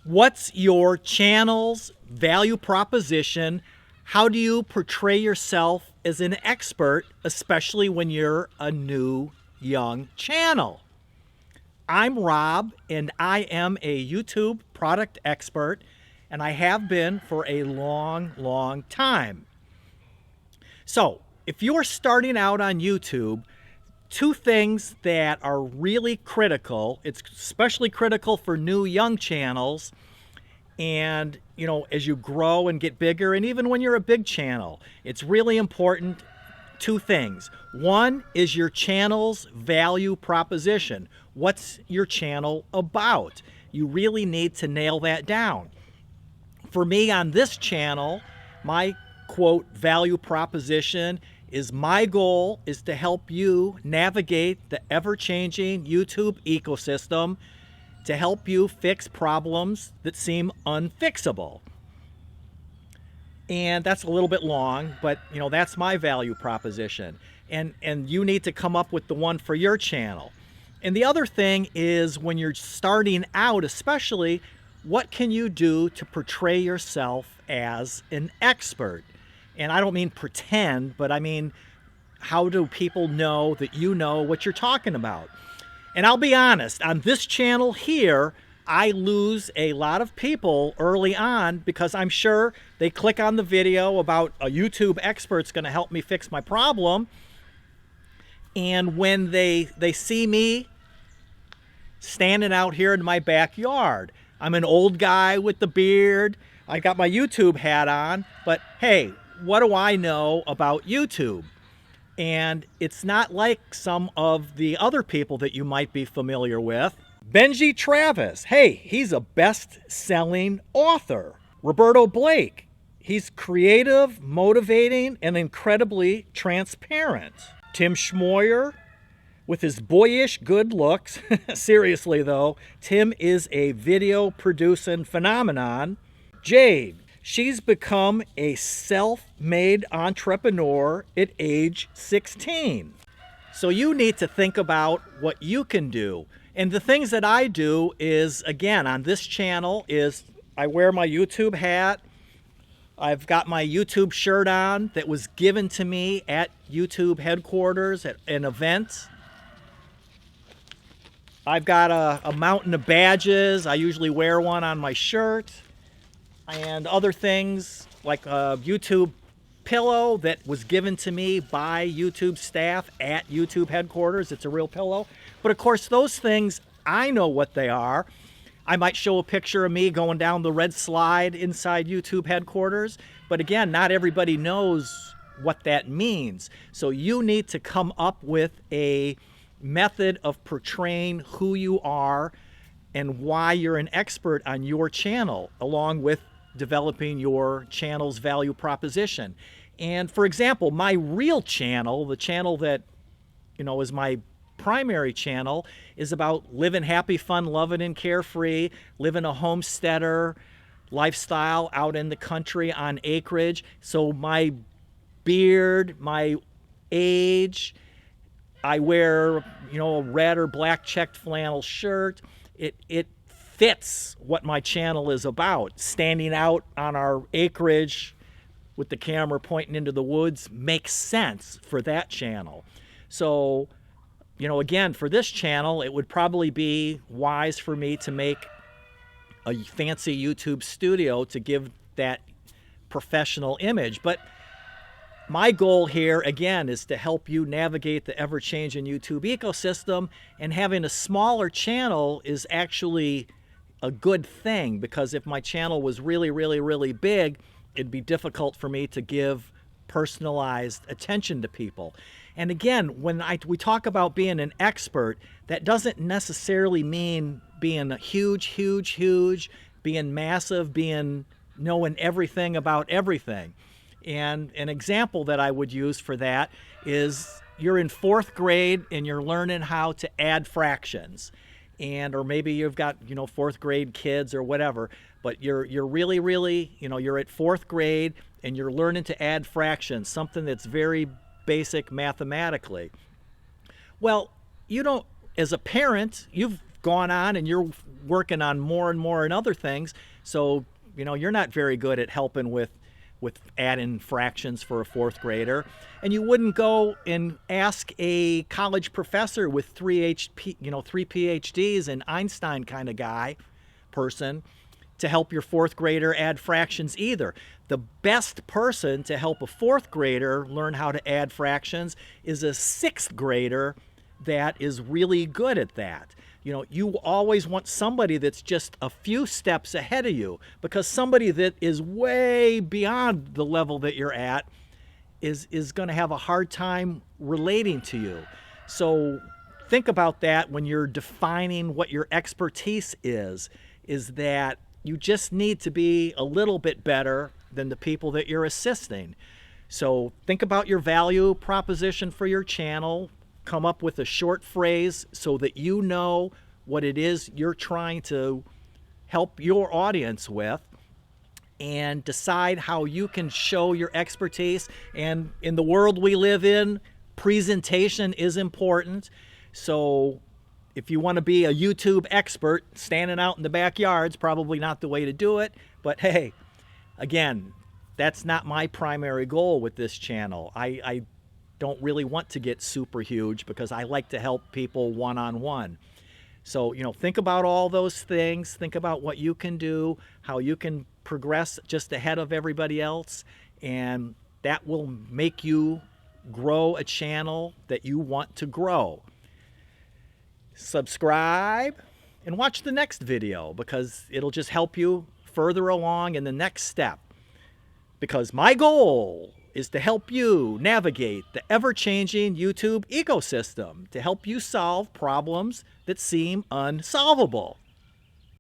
What's your channel's value proposition? How do you portray yourself as an expert, especially when you're a new, young channel? I'm Rob, and I am a YouTube product expert, and I have been for a long, long time. So, if you're starting out on YouTube, two things that are really critical, it's especially critical for new young channels, and as you grow and get bigger, and even when you're a big channel, it's really important. Two things. One is your channel's value proposition. What's your channel about? You really need to nail that down. For me on this channel, my quote value proposition is my goal is to help you navigate the ever-changing YouTube ecosystem to help you fix problems that seem unfixable. And that's a little bit long, but that's my value proposition. And you need to come up with the one for your channel. And the other thing is when you're starting out, especially, what can you do to portray yourself as an expert? And I don't mean pretend, but I mean, how do people know that you know what you're talking about? And I'll be honest, on this channel here, I lose a lot of people early on because I'm sure they click on the video about a YouTube expert's going to help me fix my problem. And when they see me standing out here in my backyard, I'm an old guy with the beard, I got my YouTube hat on, but hey, what do I know about YouTube? And it's not like some of the other people that you might be familiar with. Benji Travis, hey, he's a best-selling author. Roberto Blake, he's creative, motivating, and incredibly transparent. Tim Schmoyer, with his boyish good looks, seriously though, Tim is a video producing phenomenon. Jade, she's become a self-made entrepreneur at age 16. So you need to think about what you can do. And the things that I do is, again, on this channel is I wear my YouTube hat. I've got my YouTube shirt on that was given to me at YouTube headquarters at an event. I've got a mountain of badges. I usually wear one on my shirt. And other things like a YouTube pillow that was given to me by YouTube staff at YouTube headquarters. It's a real pillow. But of course, those things, I know what they are. I might show a picture of me going down the red slide inside YouTube headquarters. But again, not everybody knows what that means. So you need to come up with a method of portraying who you are and why you're an expert on your channel, along with developing your channel's value proposition. And for example, my real channel, the channel that is my primary channel, is about living happy, fun, loving, and carefree, living a homesteader lifestyle out in the country on acreage. So my beard, my age, I wear a red or black checked flannel shirt. It fits what my channel is about. Standing out on our acreage with the camera pointing into the woods makes sense for that channel. So, again, for this channel, it would probably be wise for me to make a fancy YouTube studio to give that professional image. But my goal here, again, is to help you navigate the ever-changing YouTube ecosystem, and having a smaller channel is actually a good thing, because if my channel was really, really, really big, it'd be difficult for me to give personalized attention to people. And again, when we talk about being an expert, that doesn't necessarily mean being huge, being massive, knowing everything about everything. And an example that I would use for that is you're in 4th grade and you're learning how to add fractions. Or maybe you've got 4th grade kids or whatever, but you're really, you're at 4th grade and you're learning to add fractions, something that's very basic mathematically. Well, as a parent, you've gone on and you're working on more and more and other things. So, you know, you're not very good at helping with adding fractions for a fourth grader. And you wouldn't go and ask a college professor with three PhDs, an Einstein kind of person, to help your fourth grader add fractions either. The best person to help a fourth grader learn how to add fractions is a sixth grader that is really good at that. You know, you always want somebody that's just a few steps ahead of you, because somebody that is way beyond the level that you're at is going to have a hard time relating to you. So think about that when you're defining what your expertise is that you just need to be a little bit better than the people that you're assisting. So think about your value proposition for your channel. Come up with a short phrase so that you know what it is you're trying to help your audience with, and decide how you can show your expertise. And in the world we live in, presentation is important. So if you want to be a YouTube expert, standing out in the backyard's probably not the way to do it. But hey, again, that's not my primary goal with this channel. I don't really want to get super huge because I like to help people one-on-one. So, you know, think about all those things. Think about what you can do, how you can progress just ahead of everybody else, and that will make you grow a channel that you want to grow. Subscribe and watch the next video, because it'll just help you further along in the next step. Because my goal is to help you navigate the ever-changing YouTube ecosystem, to help you solve problems that seem unsolvable.